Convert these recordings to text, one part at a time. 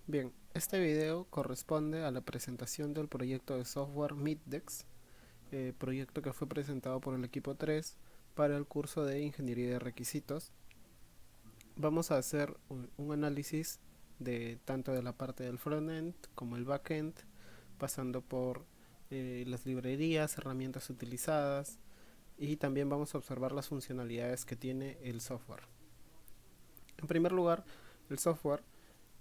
Bien, este video corresponde a la presentación del proyecto de software Meetdex, proyecto que fue presentado por el equipo 3 para el curso de Ingeniería de Requisitos. Vamos a hacer un análisis de tanto de la parte del frontend como el backend, pasando por las librerías, herramientas utilizadas y también vamos a observar las funcionalidades que tiene el software. En primer lugar, el software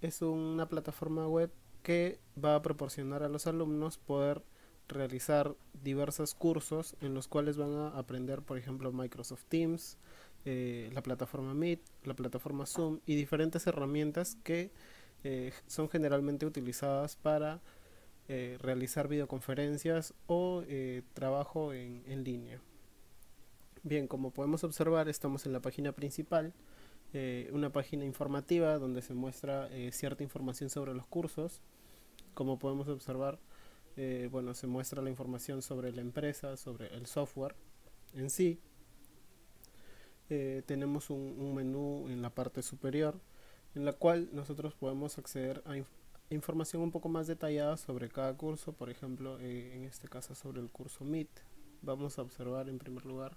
es una plataforma web que va a proporcionar a los alumnos poder realizar diversos cursos en los cuales van a aprender, por ejemplo, Microsoft Teams, la plataforma Meet, la plataforma Zoom y diferentes herramientas que son generalmente utilizadas para realizar videoconferencias o trabajo en línea. Bien, como podemos observar, estamos en la página principal, una página informativa donde se muestra cierta información sobre los cursos. Como podemos observar, bueno, se muestra la información sobre la empresa, sobre el software en sí. Tenemos un menú en la parte superior en la cual nosotros podemos acceder a información un poco más detallada sobre cada curso. Por ejemplo, en este caso sobre el curso Meet, vamos a observar en primer lugar.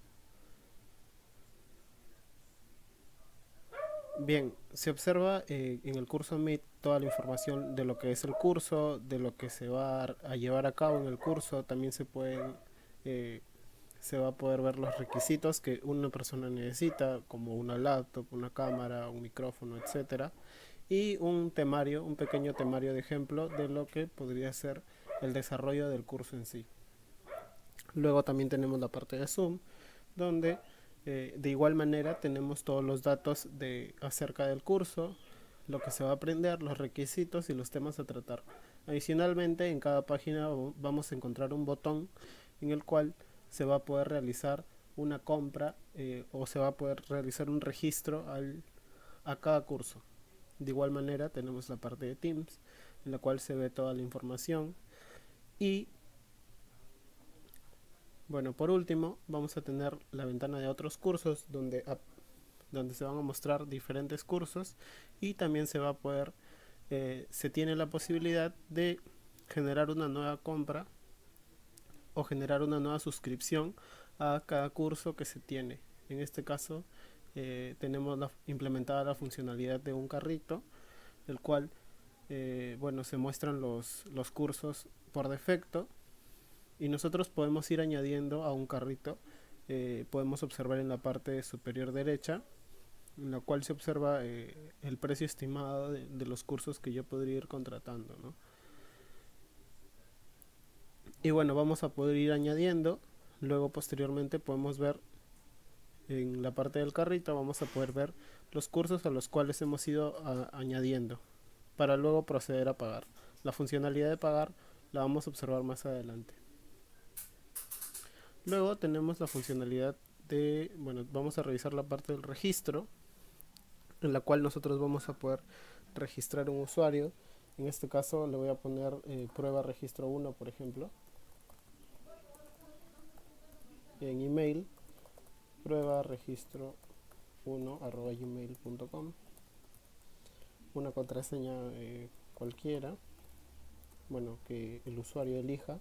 Bien, se observa en el curso Meet toda la información de lo que es el curso, de lo que se va a llevar a cabo en el curso. También eh, se va a poder ver los requisitos que una persona necesita, como una laptop, una cámara, un micrófono, etcétera, y un temario, un pequeño temario de ejemplo de lo que podría ser el desarrollo del curso en sí. Luego también tenemos la parte de Zoom, donde de igual manera tenemos todos los datos acerca del curso, lo que se va a aprender, los requisitos y los temas a tratar. Adicionalmente, en cada página vamos a encontrar un botón en el cual se va a poder realizar una compra o se va a poder realizar un registro a cada curso. De igual manera tenemos la parte de Teams, en la cual se ve toda la información. Y bueno, por último vamos a tener la ventana de otros cursos donde se van a mostrar diferentes cursos y también se tiene la posibilidad de generar una nueva compra o generar una nueva suscripción a cada curso que se tiene. En este caso tenemos implementada la funcionalidad de un carrito, el cual bueno, se muestran los cursos por defecto y nosotros podemos ir añadiendo a un carrito. Podemos observar en la parte superior derecha, en la cual se observa el precio estimado de los cursos que yo podría ir contratando, ¿no? Y bueno, vamos a poder ir añadiendo. Luego posteriormente podemos ver en la parte del carrito, vamos a poder ver los cursos a los cuales hemos ido añadiendo para luego proceder a pagar. La funcionalidad de pagar la vamos a observar más adelante. Luego tenemos la funcionalidad de, bueno, vamos a revisar la parte del registro, en la cual nosotros vamos a poder registrar un usuario. En este caso le voy a poner prueba registro 1, por ejemplo, en email, prueba registro 1 arroba gmail.com, una contraseña cualquiera, bueno, que el usuario elija.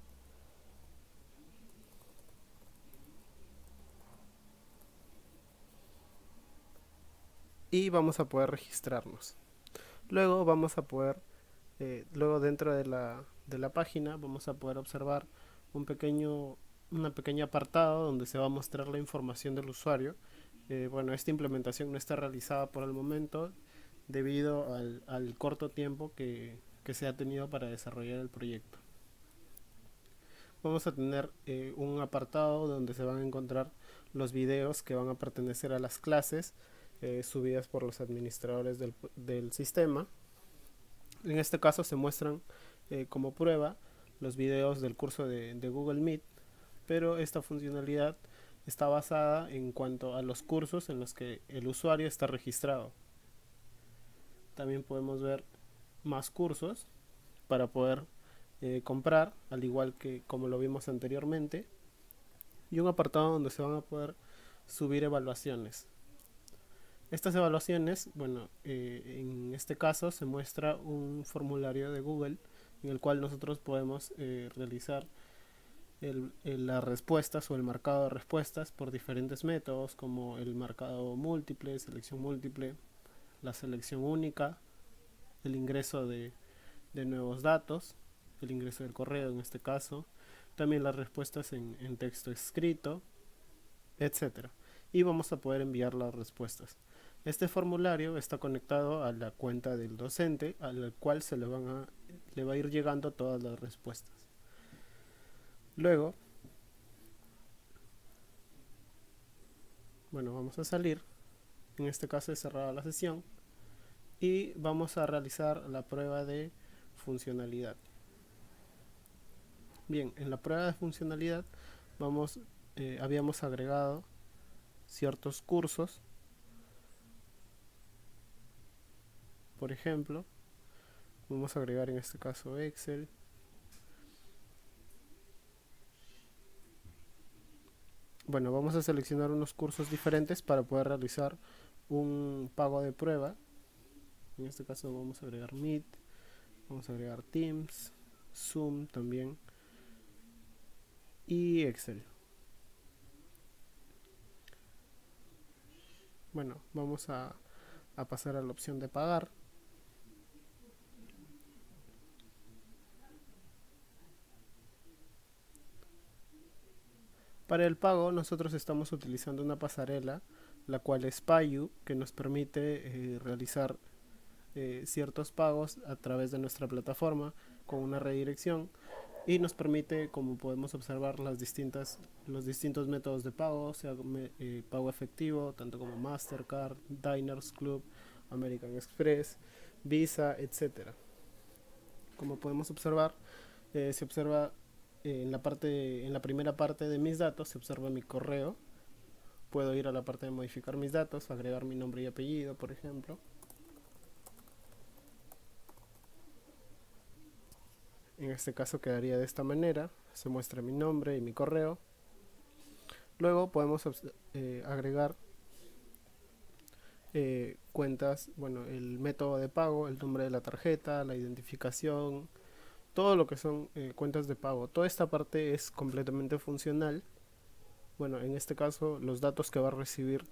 Y vamos a poder registrarnos. Luego vamos a poder, luego dentro de la página vamos a poder observar un pequeño, una pequeña apartado donde se va a mostrar la información del usuario. Bueno, esta implementación no está realizada por el momento debido al corto tiempo que se ha tenido para desarrollar el proyecto. Vamos a tener un apartado donde se van a encontrar los videos que van a pertenecer a las clases subidas por los administradores del sistema. En este caso se muestran como prueba los videos del curso de Google Meet, pero esta funcionalidad está basada en cuanto a los cursos en los que el usuario está registrado. También podemos ver más cursos para poder comprar, al igual que como lo vimos anteriormente, y un apartado donde se van a poder subir evaluaciones. Estas evaluaciones, bueno, en este caso se muestra un formulario de Google en el cual nosotros podemos realizar las respuestas o el marcado de respuestas por diferentes métodos como el marcado múltiple, selección múltiple, la selección única, el ingreso de nuevos datos, el ingreso del correo en este caso, también las respuestas en texto escrito, etcétera. Y vamos a poder enviar las respuestas. Este formulario está conectado a la cuenta del docente, al cual le va a ir llegando todas las respuestas. Luego, bueno, vamos a salir. En este caso es cerrada la sesión. Y vamos a realizar la prueba de funcionalidad. Bien, en la prueba de funcionalidad habíamos agregado ciertos cursos. Por ejemplo, vamos a agregar en este caso Excel. Bueno, vamos a seleccionar unos cursos diferentes para poder realizar un pago de prueba. En este caso vamos a agregar Meet, vamos a agregar Teams, Zoom también y Excel. Bueno, vamos a pasar a la opción de pagar. Para el pago nosotros estamos utilizando una pasarela, la cual es Payu, que nos permite realizar ciertos pagos a través de nuestra plataforma con una redirección y nos permite, como podemos observar, los distintos métodos de pago, sea pago efectivo, tanto como Mastercard, Diners Club, American Express, Visa, etcétera. Como podemos observar, se observa en la primera parte de mis datos se observa mi correo. Puedo ir a la parte de modificar mis datos, agregar mi nombre y apellido, por ejemplo. En este caso quedaría de esta manera, se muestra mi nombre y mi correo. Luego podemos agregar cuentas, bueno, el método de pago, el nombre de la tarjeta, la identificación, todo lo que son cuentas de pago. Toda esta parte es completamente funcional. Bueno, en este caso los datos que va a recibir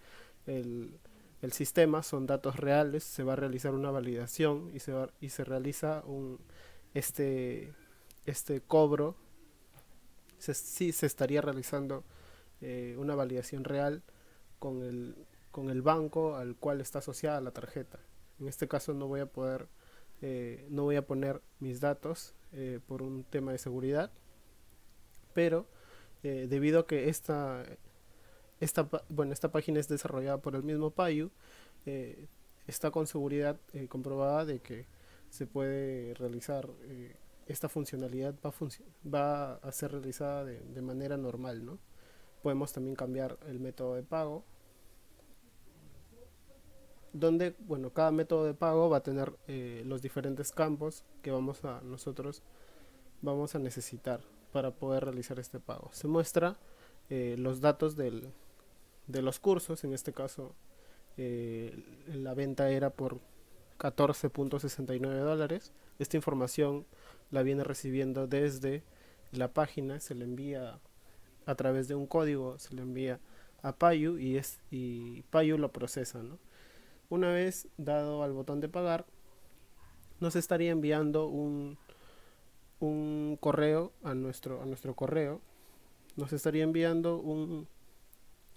el sistema son datos reales, se va a realizar una validación y se realiza este, este cobro. Sí se estaría realizando una validación real con con el banco al cual está asociada la tarjeta. En este caso no voy a poner mis datos por un tema de seguridad, pero debido a que esta página es desarrollada por el mismo Payu, eh, está con seguridad comprobada de que se puede realizar esta funcionalidad va a ser realizada de manera normal, ¿no? Podemos también cambiar el método de pago, donde, bueno, cada método de pago va a tener los diferentes campos que nosotros vamos a necesitar para poder realizar este pago. Se muestra los datos de los cursos, en este caso la venta era por $14.69. Esta información la viene recibiendo desde la página, se le envía a través de un código, se le envía a Payu y Payu lo procesa, ¿no? Una vez dado al botón de pagar, nos estaría enviando un correo a nuestro correo, nos estaría enviando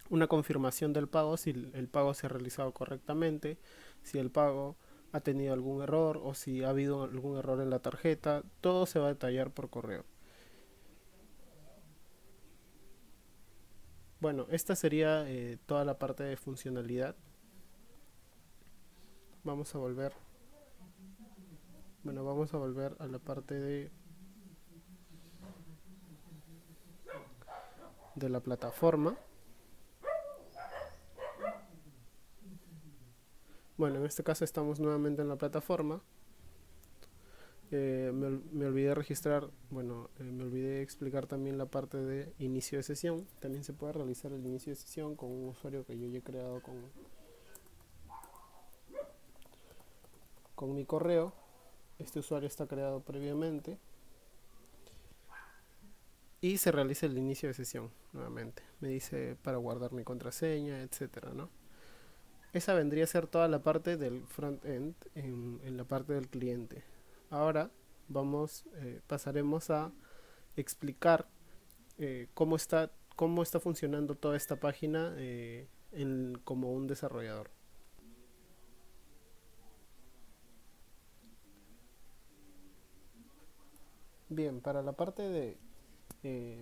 una confirmación del pago, si el pago se ha realizado correctamente, si el pago ha tenido algún error o si ha habido algún error en la tarjeta. Todo se va a detallar por correo. Bueno, esta sería toda la parte de funcionalidad. Vamos a volver vamos a volver a la parte de la plataforma. Bueno, en este caso estamos nuevamente en la plataforma. Me olvidé registrar, me olvidé explicar también la parte de inicio de sesión. También se puede realizar el inicio de sesión con un usuario que yo ya he creado con mi correo. Este usuario está creado previamente y se realiza el inicio de sesión nuevamente. Me dice para guardar mi contraseña, etcétera, ¿no? Esa vendría a ser toda la parte del front-end en la parte del cliente. Ahora pasaremos a explicar cómo está funcionando toda esta página como un desarrollador. Bien, para la parte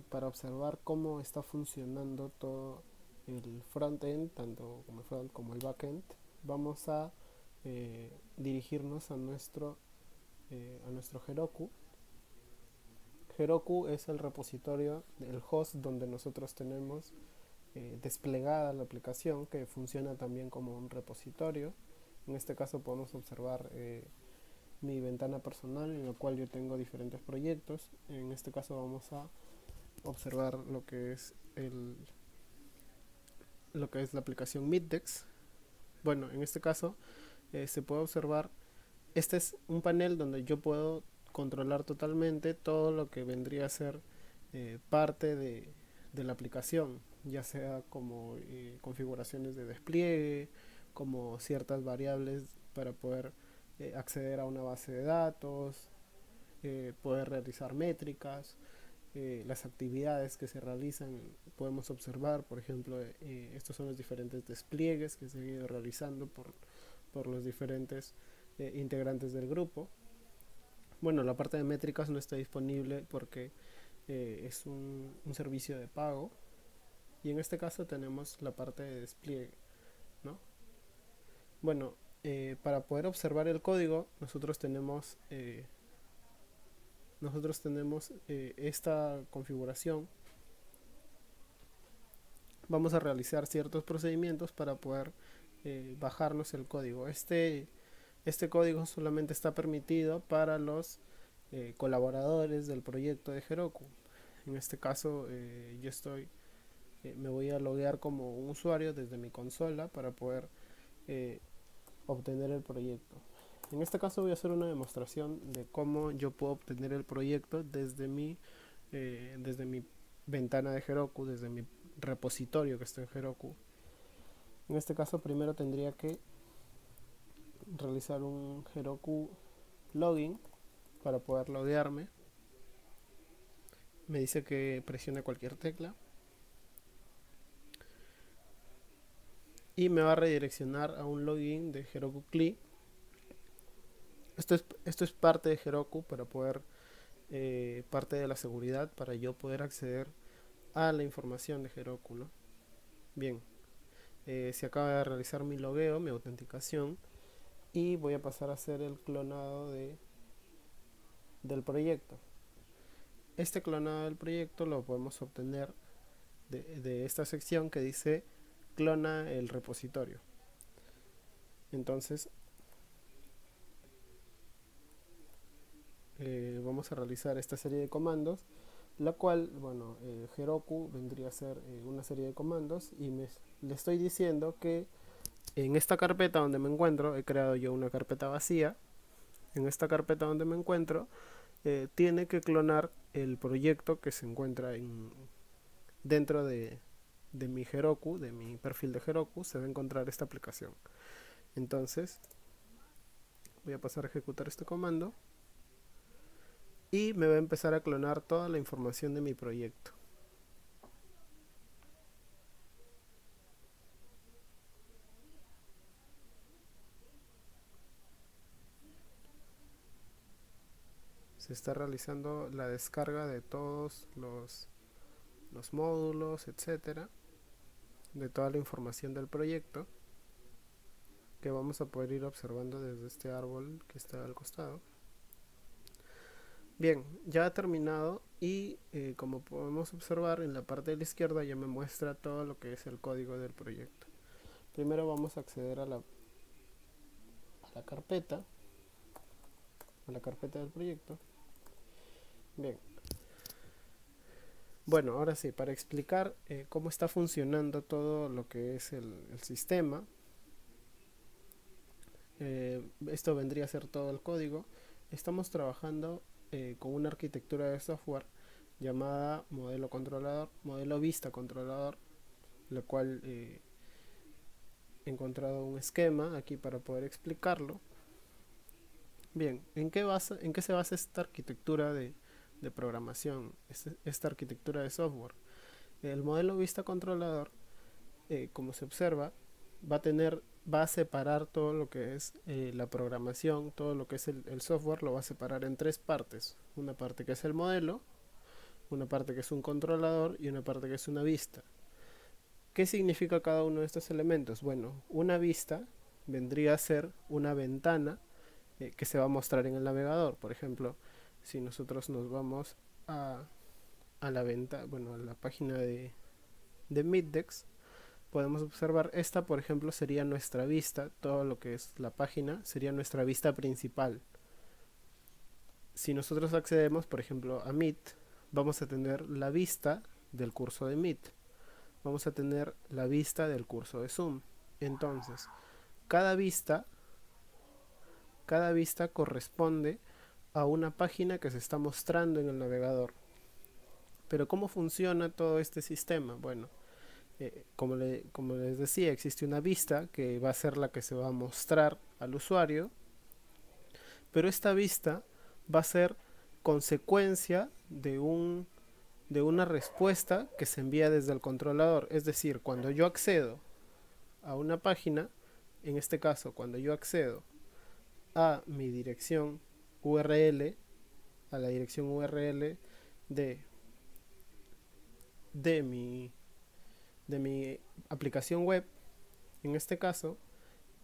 para observar cómo está funcionando todo el front-end, tanto como el front como el back-end, vamos a dirigirnos a nuestro Heroku. Heroku es el repositorio, el host donde nosotros tenemos desplegada la aplicación, que funciona también como un repositorio. En este caso podemos observar mi ventana personal en la cual yo tengo diferentes proyectos. En este caso vamos a observar lo que es la aplicación Meetdex. Bueno, en este caso se puede observar, este es un panel donde yo puedo controlar totalmente todo lo que vendría a ser parte de la aplicación, ya sea como configuraciones de despliegue, como ciertas variables para poder acceder a una base de datos, poder realizar métricas, las actividades que se realizan. Podemos observar, por ejemplo, estos son los diferentes despliegues que se han ido realizando por los diferentes integrantes del grupo. Bueno, la parte de métricas no está disponible porque es un servicio de pago, y en este caso tenemos la parte de despliegue, ¿no? Bueno, para poder observar el código nosotros tenemos esta configuración. Vamos a realizar ciertos procedimientos para poder bajarnos el código. Este código solamente está permitido para los colaboradores del proyecto de Heroku. En este caso me voy a loguear como un usuario desde mi consola para poder eh, obtener el proyecto. En este caso voy a hacer una demostración de cómo yo puedo obtener el proyecto desde mi ventana de Heroku, desde mi repositorio que está en Heroku. En este caso primero tendría que realizar un Heroku login para poder loguearme. Me dice que presione cualquier tecla y me va a redireccionar a un login de Heroku CLI. Esto es parte de Heroku para poder parte de la seguridad, para yo poder acceder a la información de Heroku, ¿no? Bien, se acaba de realizar mi logueo, mi autenticación, y voy a pasar a hacer el clonado del proyecto. Este clonado del proyecto lo podemos obtener de esta sección que dice clona el repositorio. Entonces vamos a realizar esta serie de comandos, la cual, bueno, Heroku vendría a ser una serie de comandos, y le estoy diciendo que en esta carpeta donde me encuentro, he creado yo una carpeta vacía. En esta carpeta donde me encuentro, tiene que clonar el proyecto que se encuentra dentro de mi Heroku, de mi perfil de Heroku. Se va a encontrar esta aplicación. Entonces voy a pasar a ejecutar este comando y me va a empezar a clonar toda la información de mi proyecto. Se está realizando la descarga de todos los módulos, etcétera, de toda la información del proyecto, que vamos a poder ir observando desde este árbol que está al costado. Bien, ya ha terminado, y como podemos observar en la parte de la izquierda ya me muestra todo lo que es el código del proyecto. Primero vamos a acceder a la carpeta del proyecto. Bien, bueno, ahora sí, para explicar cómo está funcionando todo lo que es el sistema, Esto vendría a ser todo el código. Estamos trabajando con una arquitectura de software llamada modelo controlador, modelo vista controlador, lo cual he encontrado un esquema aquí para poder explicarlo. Bien, ¿en qué se basa esta arquitectura de programación, esta arquitectura de software? El modelo vista controlador, como se observa, va a separar todo lo que es la programación, todo lo que es el software, lo va a separar en tres partes. Una parte que es el modelo, una parte que es un controlador y una parte que es una vista. ¿Qué significa cada uno de estos elementos? Bueno, una vista vendría a ser una ventana que se va a mostrar en el navegador. Por ejemplo, si nosotros nos vamos a la venta, bueno, a la página de Meetdex, podemos observar esta, por ejemplo, sería nuestra vista. Todo lo que es la página sería nuestra vista principal. Si nosotros accedemos, por ejemplo, a Meet, vamos a tener la vista del curso de Meet, vamos a tener la vista del curso de Zoom. Entonces, cada vista cada vista corresponde a una página que se está mostrando en el navegador. Pero ¿cómo funciona todo este sistema? Bueno, como les decía, existe una vista que va a ser la que se va a mostrar al usuario, pero esta vista va a ser consecuencia de una respuesta que se envía desde el controlador. Es decir, cuando yo accedo a una página, en este caso, cuando yo accedo a mi dirección URL, a la dirección URL de, de, mi, de mi aplicación web, en este caso,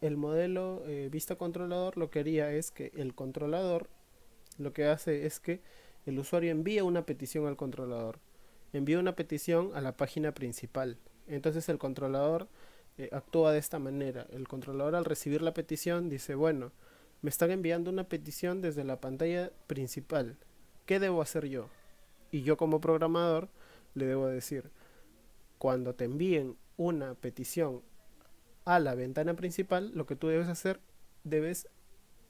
el modelo vista controlador lo que haría es que el controlador lo que hace es que el usuario envía una petición al controlador, envía una petición a la página principal. Entonces el controlador actúa de esta manera. El controlador, al recibir la petición, dice, bueno, me están enviando una petición desde la pantalla principal. ¿Qué debo hacer yo? Y yo, como programador, le debo decir, cuando te envíen una petición a la ventana principal, lo que tú debes hacer, debes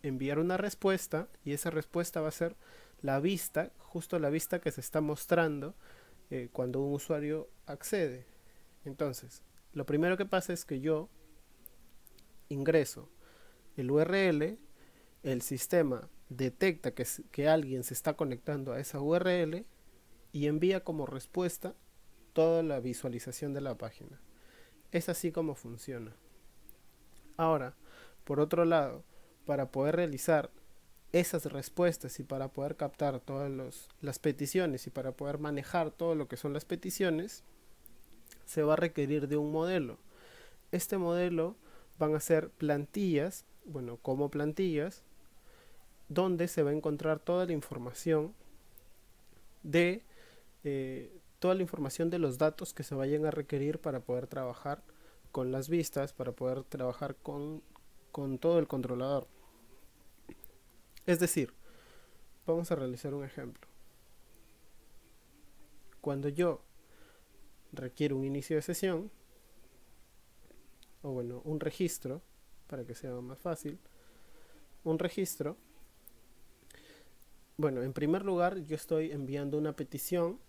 enviar una respuesta, y esa respuesta va a ser la vista, justo la vista que se está mostrando cuando un usuario accede. Entonces, lo primero que pasa es que yo ingreso el URL, el sistema detecta que alguien se está conectando a esa URL y envía como respuesta toda la visualización de la página. Es así como funciona. Ahora, por otro lado, para poder realizar esas respuestas y para poder captar todas las peticiones y para poder manejar todo lo que son las peticiones, se va a requerir de un modelo. Este modelo van a ser plantillas, bueno, como plantillas, donde se va a encontrar toda la información de toda la información de los datos que se vayan a requerir para poder trabajar con las vistas, para poder trabajar con todo el controlador. Es decir, vamos a realizar un ejemplo. Cuando yo requiero un inicio de sesión, o bueno, un registro, para que sea más fácil, un registro, bueno, en primer lugar yo estoy enviando una petición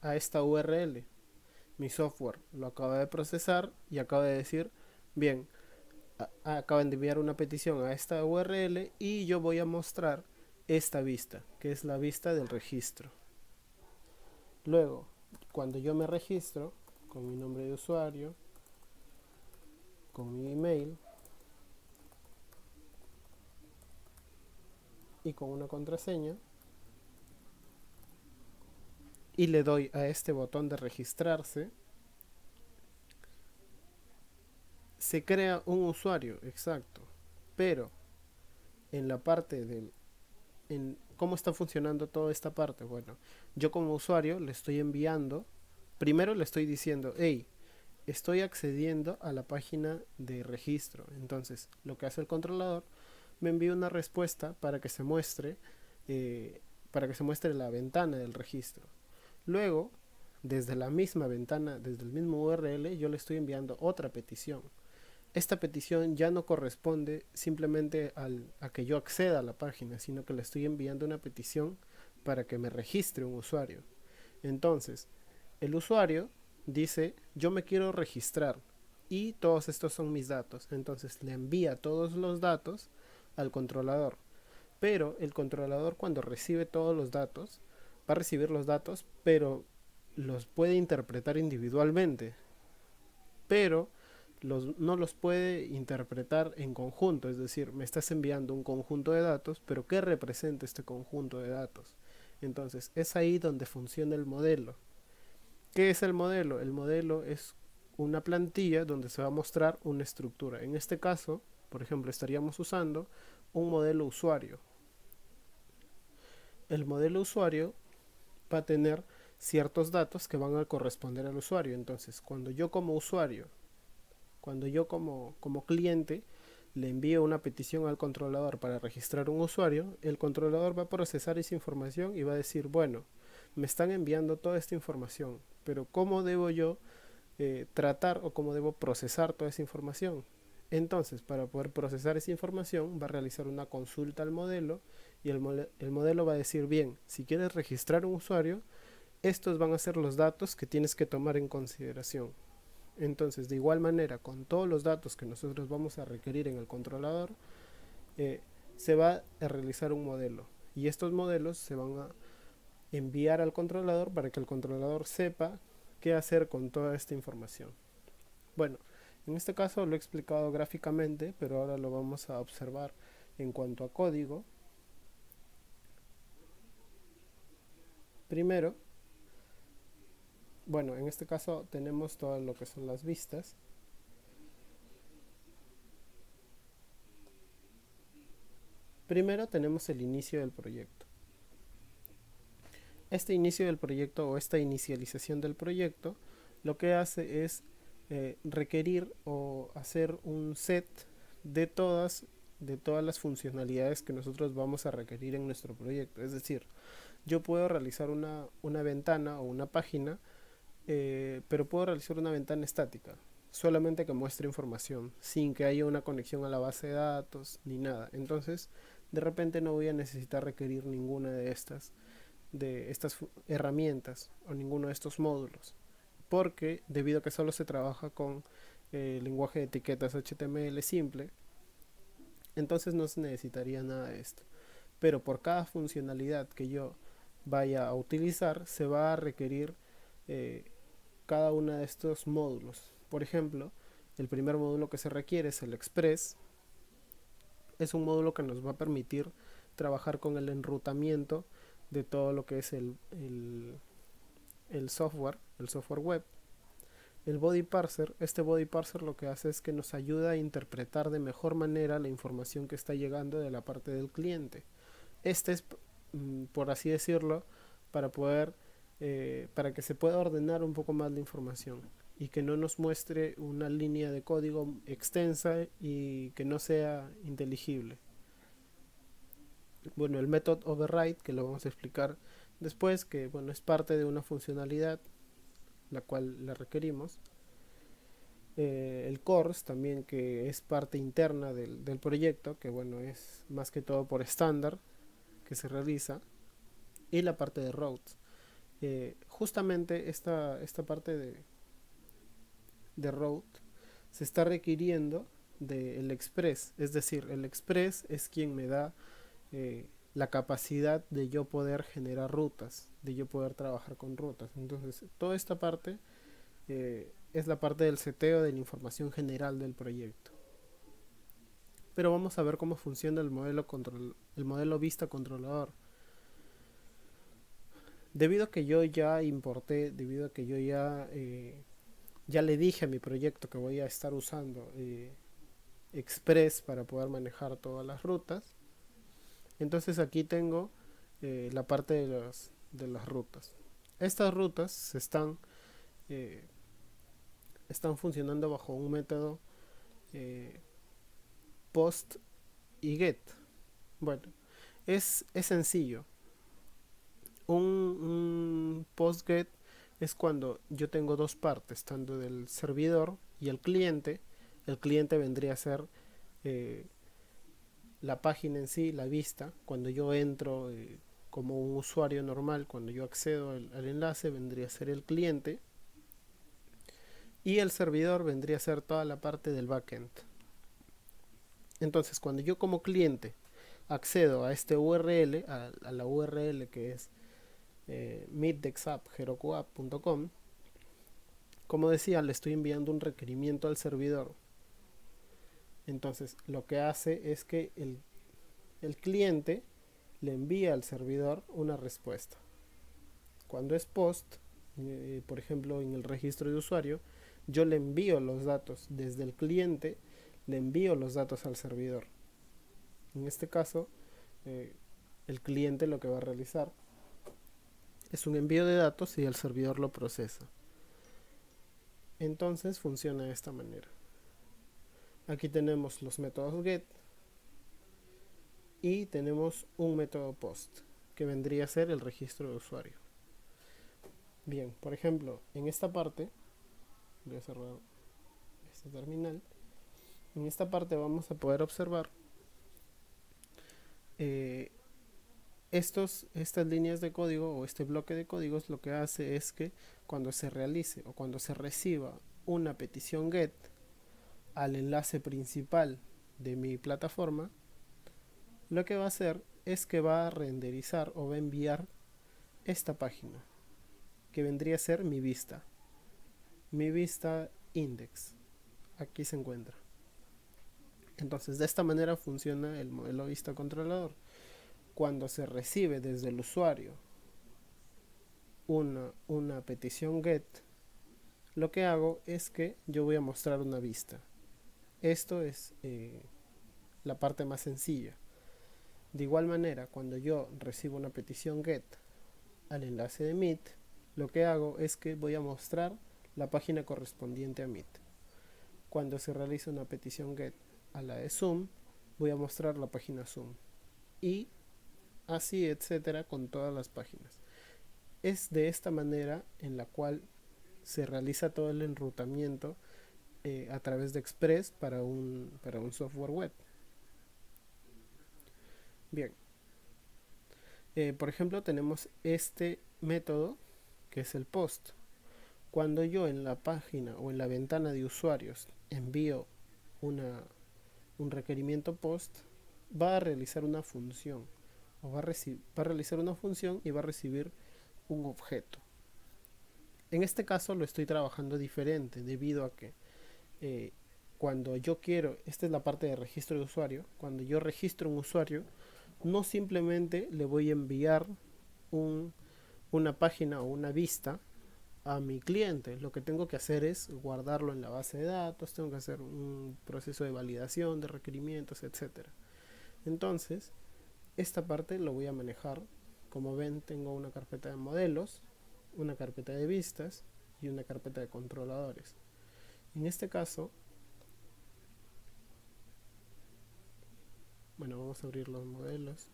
a esta URL. Mi software lo acaba de procesar y acaba de decir, bien, acaban de enviar una petición a esta URL y yo voy a mostrar esta vista, que es la vista del registro. Luego, cuando yo me registro con mi nombre de usuario, con mi email y con una contraseña, y le doy a este botón de registrarse, se crea un usuario, exacto. Pero en la parte en cómo está funcionando toda esta parte, bueno, yo como usuario le estoy enviando, primero le estoy diciendo, hey, estoy accediendo a la página de registro. Entonces, lo que hace el controlador, me envía una respuesta para que se muestre la ventana del registro. Luego, desde la misma ventana, desde el mismo URL, yo le estoy enviando otra petición. esta petición ya no corresponde simplemente a que yo acceda a la página, sino que le estoy enviando una petición para que me registre un usuario. Entonces, el usuario dice, yo me quiero registrar y todos estos son mis datos. Entonces le envía todos los datos al controlador. Pero el controlador, cuando recibe todos los datos, va a recibir los datos, pero los puede interpretar individualmente. Pero no los puede interpretar en conjunto, es decir, me estás enviando un conjunto de datos, pero ¿qué representa este conjunto de datos? Entonces es ahí donde funciona el modelo. ¿Qué es el modelo? El modelo es una plantilla donde se va a mostrar una estructura. En este caso, por ejemplo, estaríamos usando un modelo usuario. El modelo usuario va a tener ciertos datos que van a corresponder al usuario. Entonces, cuando yo como usuario, cuando yo como cliente le envío una petición al controlador para registrar un usuario, el controlador va a procesar esa información y va a decir, bueno, me están enviando toda esta información, pero ¿cómo debo yo tratar o cómo debo procesar toda esa información? Entonces, para poder procesar esa información, va a realizar una consulta al modelo y el modelo va a decir, bien, si quieres registrar un usuario, estos van a ser los datos que tienes que tomar en consideración. Entonces, de igual manera, con todos los datos que nosotros vamos a requerir en el controlador, eh, se va a realizar un modelo. Y estos modelos se van a enviar al controlador para que el controlador sepa qué hacer con toda esta información. Bueno, en este caso lo he explicado gráficamente, pero ahora lo vamos a observar en cuanto a código. Primero, bueno, en este caso tenemos todo lo que son las vistas. Primero tenemos el inicio del proyecto. Este inicio del proyecto o esta inicialización del proyecto lo que hace es requerir o hacer un set de todas las funcionalidades que nosotros vamos a requerir en nuestro proyecto. Es decir, yo puedo realizar una ventana o una página, pero puedo realizar una ventana estática, solamente que muestre información, sin que haya una conexión a la base de datos ni nada. Entonces, de repente no voy a necesitar requerir ninguna de estas herramientas o ninguno de estos módulos, porque debido a que solo se trabaja con el lenguaje de etiquetas HTML simple, entonces no se necesitaría nada de esto. Pero por cada funcionalidad que yo vaya a utilizar, se va a requerir eh, cada uno de estos módulos. Por ejemplo, el primer módulo que se requiere es el Express. Es un módulo que nos va a permitir trabajar con el enrutamiento de todo lo que es el software web. El body parser, este body parser lo que hace es que nos ayuda a interpretar de mejor manera la información que está llegando de la parte del cliente. Este es, por así decirlo, para poder, para que se pueda ordenar un poco más la información y que no nos muestre una línea de código extensa y que no sea inteligible. Bueno, el method override, que lo vamos a explicar después, que bueno, es parte de una funcionalidad la cual la requerimos. El CORS también, que es parte interna del proyecto, que bueno, es más que todo por estándar que se realiza, y la parte de routes. Justamente esta parte de route se está requiriendo del Express, es decir, el Express es quien me da la capacidad de yo poder generar rutas, de yo poder trabajar con rutas. Entonces, toda esta parte es la parte del seteo de la información general del proyecto. Pero vamos a ver cómo funciona el modelo vista controlador. Debido a que yo ya importé, debido a que yo ya le dije a mi proyecto que voy a estar usando Express para poder manejar todas las rutas, entonces aquí tengo la parte de las rutas. Estas rutas eh, están funcionando bajo un método eh, post y get. Bueno, es sencillo. Un post get es cuando yo tengo dos partes, tanto del servidor y el cliente, El cliente vendría a ser eh, la página en sí, la vista. Cuando yo entro como un usuario normal, cuando yo accedo al enlace, vendría a ser el cliente. Y el servidor vendría a ser toda la parte del backend. Entonces, cuando yo como cliente accedo a este URL, a la URL que es meetdexapp.herokuapp.com, como decía, le estoy enviando un requerimiento al servidor. Entonces, lo que hace es que el cliente le envía al servidor una respuesta. Cuando es post, por ejemplo, en el registro de usuario, yo le envío los datos desde el cliente, le envío los datos al servidor. En este caso, eh, el cliente lo que va a realizar es un envío de datos y el servidor lo procesa. Entonces funciona de esta manera. Aquí tenemos los métodos get y tenemos un método post que vendría a ser el registro de usuario. Bien, por ejemplo, en esta parte, voy a cerrar este terminal. En esta parte vamos a poder observar eh, estas líneas de código o este bloque de códigos. Lo que hace es que cuando se realice o cuando se reciba una petición GET al enlace principal de mi plataforma, lo que va a hacer es que va a renderizar o va a enviar esta página, que vendría a ser mi vista index. Aquí se encuentra. Entonces, de esta manera funciona el modelo vista controlador. Cuando se recibe desde el usuario una petición GET, lo que hago es que yo voy a mostrar una vista. Esto es la parte más sencilla. De igual manera, cuando yo recibo una petición GET al enlace de Meet, lo que hago es que voy a mostrar la página correspondiente a Meet. Cuando se realiza una petición GET a la de Zoom, voy a mostrar la página Zoom. Y así, etcétera, con todas las páginas. Es de esta manera en la cual se realiza todo el enrutamiento a través de Express para un software web. Bien, por ejemplo, tenemos este método que es el post. Cuando yo en la página o en la ventana de usuarios envío un requerimiento post, va a realizar una función o va a realizar una función y va a recibir un objeto. En este caso lo estoy trabajando diferente debido a que cuando yo quiero, esta es la parte de registro de usuario, cuando yo registro un usuario, no simplemente le voy a enviar una página o una vista a mi cliente. Lo que tengo que hacer es guardarlo en la base de datos, tengo que hacer un proceso de validación de requerimientos, etcétera. Entonces, esta parte lo voy a manejar. Como ven, tengo una carpeta de modelos, una carpeta de vistas y una carpeta de controladores. En este caso, bueno, vamos a abrir los modelos,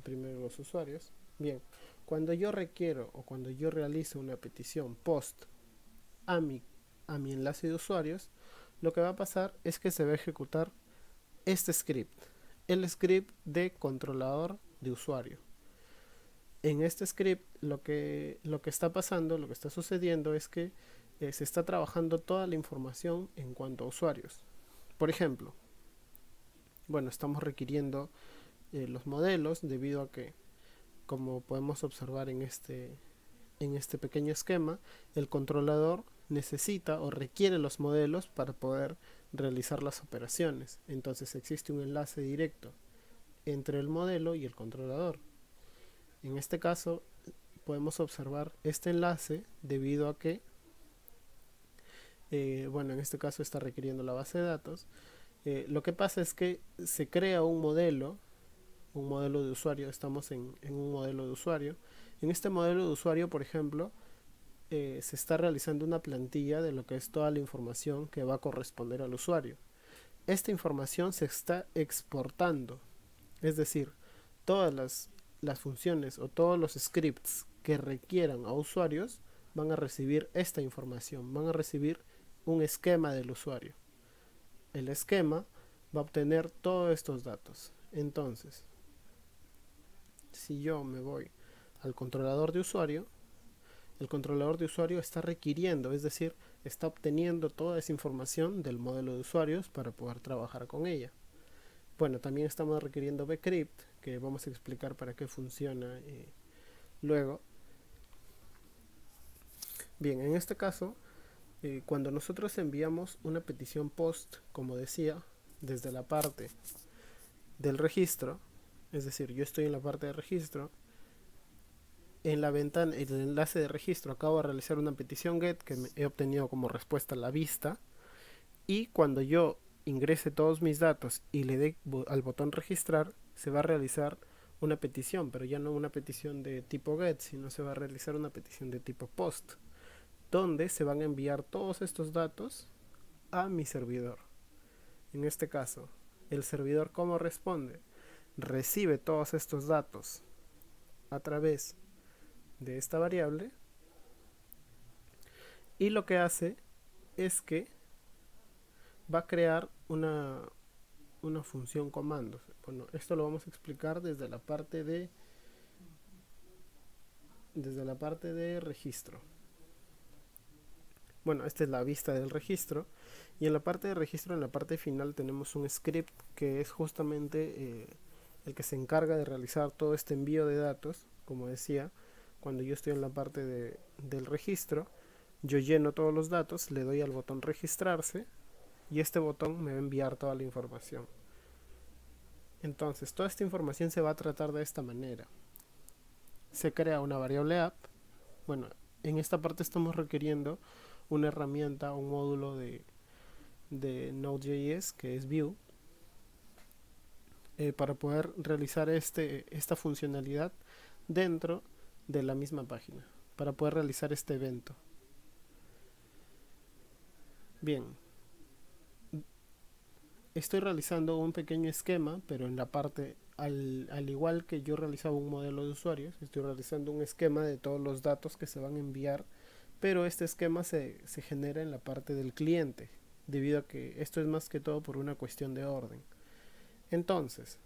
primero los usuarios. Bien, cuando yo requiero o cuando yo realizo una petición post a mi enlace de usuarios, lo que va a pasar es que se va a ejecutar este script, el script de controlador de usuario. En este script lo que está pasando, lo que está sucediendo es que se está trabajando toda la información en cuanto a usuarios. Por ejemplo, bueno, estamos requiriendo los modelos debido a que, como podemos observar en este pequeño esquema, el controlador necesita o requiere los modelos para poder realizar las operaciones. Entonces existe un enlace directo entre el modelo y el controlador. En este caso podemos observar este enlace debido a que bueno, en este caso está requiriendo la base de datos. Lo que pasa es que se crea un modelo de usuario. Estamos en un modelo de usuario. En este modelo de usuario, por ejemplo, se está realizando una plantilla de lo que es toda la información que va a corresponder al usuario. Esta información se está exportando, es decir, todas las funciones o todos los scripts que requieran a usuarios van a recibir esta información, van a recibir un esquema del usuario. el esquema va a obtener todos estos datos. Entonces, si yo me voy al controlador de usuario, el controlador de usuario está requiriendo, es decir, está obteniendo toda esa información del modelo de usuarios para poder trabajar con ella. Bueno, también estamos requiriendo bcrypt, que vamos a explicar para qué funciona luego. Bien, en este caso, cuando nosotros enviamos una petición POST, como decía, desde la parte del registro, es decir, yo estoy en la parte de registro, en la ventana, en el enlace de registro, acabo de realizar una petición GET que he obtenido como respuesta la vista, y cuando yo ingrese todos mis datos y le dé al botón registrar, se va a realizar una petición, pero ya no una petición de tipo GET, sino se va a realizar una petición de tipo POST, donde se van a enviar todos estos datos a mi servidor. En este caso, el servidor, ¿cómo responde? Recibe todos estos datos a través de esta variable, y lo que hace es que va a crear una función comandos. Bueno, esto lo vamos a explicar desde la parte de registro. Bueno, esta es la vista del registro, y en la parte de registro, en la parte final, tenemos un script que es justamente el que se encarga de realizar todo este envío de datos. Como decía, cuando yo estoy en la parte del registro, yo lleno todos los datos, le doy al botón registrarse, y este botón me va a enviar toda la información. Entonces, toda esta información se va a tratar de esta manera. Se crea una variable app. Bueno, en esta parte estamos requiriendo una herramienta, un módulo de Node.js que es Vue, para poder realizar esta funcionalidad dentro de la misma página, para poder realizar este evento. Bien, estoy realizando un pequeño esquema, pero en la parte, al igual que yo realizaba un modelo de usuarios, estoy realizando un esquema de todos los datos que se van a enviar, pero este esquema se genera en la parte del cliente, debido a que esto es más que todo por una cuestión de orden. Entonces,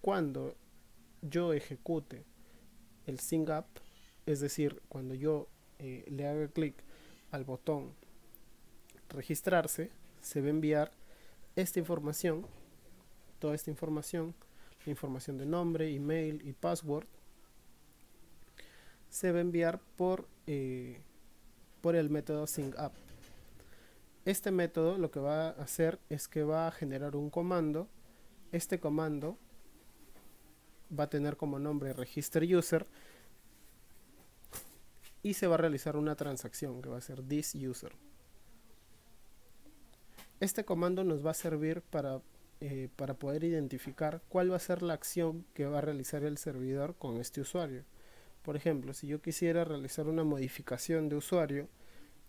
cuando yo ejecute el sync up, es decir, cuando yo le haga clic al botón registrarse, se va a enviar esta información, toda esta información, la información de nombre, email y password, se va a enviar por el método sync up. Este método lo que va a hacer es que va a generar un comando. Este comando va a tener como nombre register user, y se va a realizar una transacción que va a ser this user. Este comando nos va a servir para poder identificar cuál va a ser la acción que va a realizar el servidor con este usuario. Por ejemplo, si yo quisiera realizar una modificación de usuario,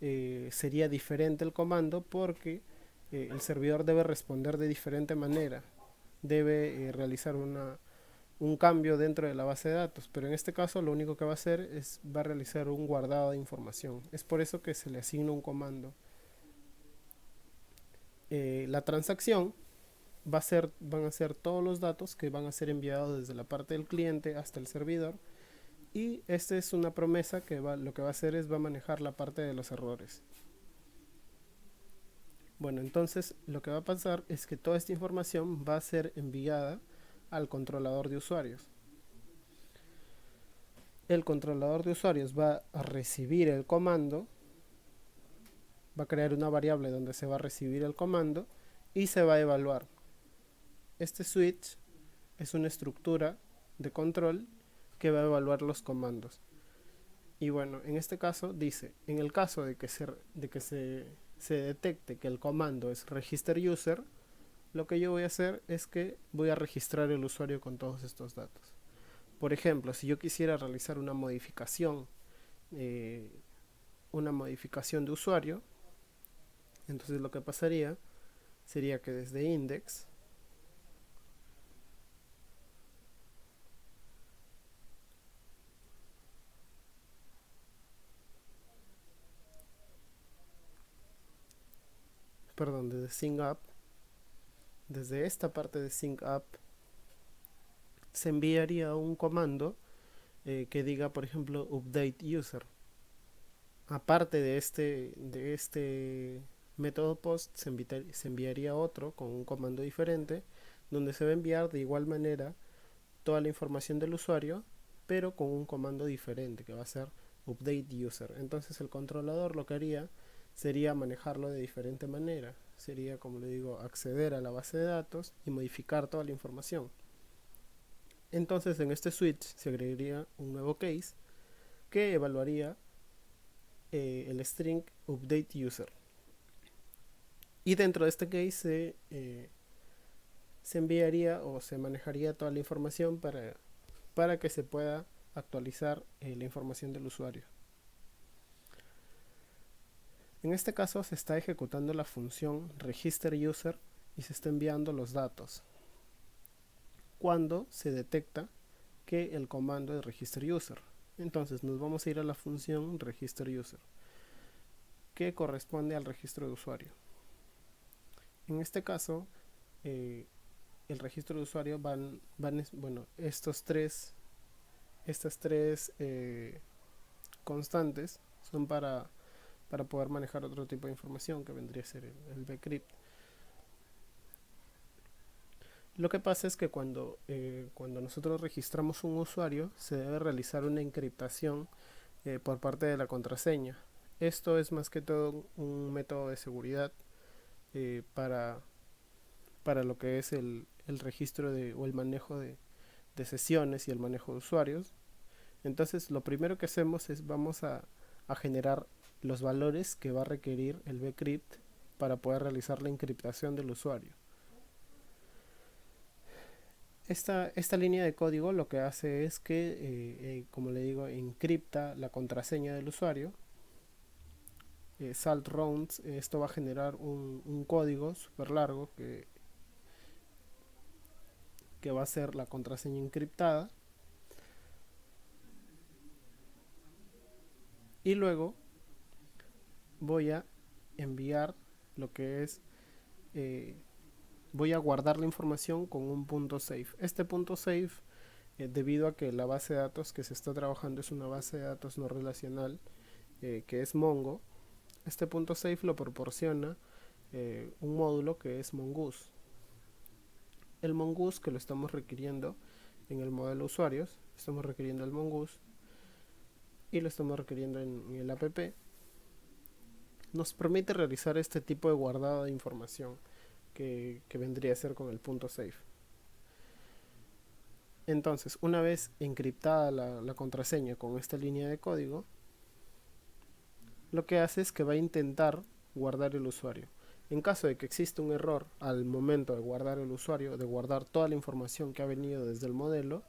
sería diferente el comando, porque el servidor debe responder de diferente manera, debe realizar un cambio dentro de la base de datos, pero en este caso lo único que va a hacer va a realizar un guardado de información. Es por eso que se le asigna un comando. La transacción van a ser todos los datos que van a ser enviados desde la parte del cliente hasta el servidor, y esta es una promesa que lo que va a hacer va a manejar la parte de los errores. Bueno, entonces lo que va a pasar es que toda esta información va a ser enviada al controlador de usuarios. El controlador de usuarios va a recibir el comando, va a crear una variable donde se va a recibir el comando y se va a evaluar. Este switch es una estructura de control que va a evaluar los comandos. Y bueno, en este caso dice, en el caso de que se detecte que el comando es register user, lo que yo voy a hacer es que voy a registrar el usuario con todos estos datos. Por ejemplo, si yo quisiera realizar una modificación de usuario, entonces lo que pasaría sería que desde index desde sync up, desde esta parte de sync up se enviaría un comando que diga, por ejemplo, update user. Aparte de este método post, se enviaría otro con un comando diferente, donde se va a enviar de igual manera toda la información del usuario, pero con un comando diferente que va a ser update user. Entonces el controlador lo que haría sería manejarlo de diferente manera. Sería, como le digo, acceder a la base de datos y modificar toda la información. Entonces en este switch se agregaría un nuevo case que evaluaría el string update user. Y dentro de este case se enviaría o se manejaría toda la información para que se pueda actualizar la información del usuario. En este caso se está ejecutando la función register user y se está enviando los datos cuando se detecta que el comando es register user. Entonces nos vamos a ir a la función register user que corresponde al registro de usuario. En este caso el registro de usuario bueno, estas tres constantes son para poder manejar otro tipo de información que vendría a ser el bcrypt. Lo que pasa es que cuando nosotros registramos un usuario se debe realizar una encriptación por parte de la contraseña. Esto es más que todo un método de seguridad eh, para, para lo que es el registro o el manejo de sesiones y el manejo de usuarios. Entonces lo primero que hacemos es vamos a generar los valores que va a requerir el bcrypt para poder realizar la encriptación del usuario. Esta línea de código lo que hace es que, como le digo, encripta la contraseña del usuario. Salt rounds, esto va a generar un código súper largo que va a ser la contraseña encriptada. Y luego voy a enviar lo que es voy a guardar la información con un punto save. Este punto save, debido a que la base de datos que se está trabajando es una base de datos no relacional que es Mongo, este punto save lo proporciona un módulo que es Mongoose. El Mongoose que lo estamos requiriendo en el modelo usuarios, estamos requiriendo el Mongoose y lo estamos requiriendo en el app, nos permite realizar este tipo de guardado de información que vendría a ser con el punto save. Entonces, una vez encriptada la contraseña con esta línea de código, lo que hace es que va a intentar guardar el usuario. En caso de que exista un error al momento de guardar el usuario, de guardar toda la información que ha venido desde el modelo,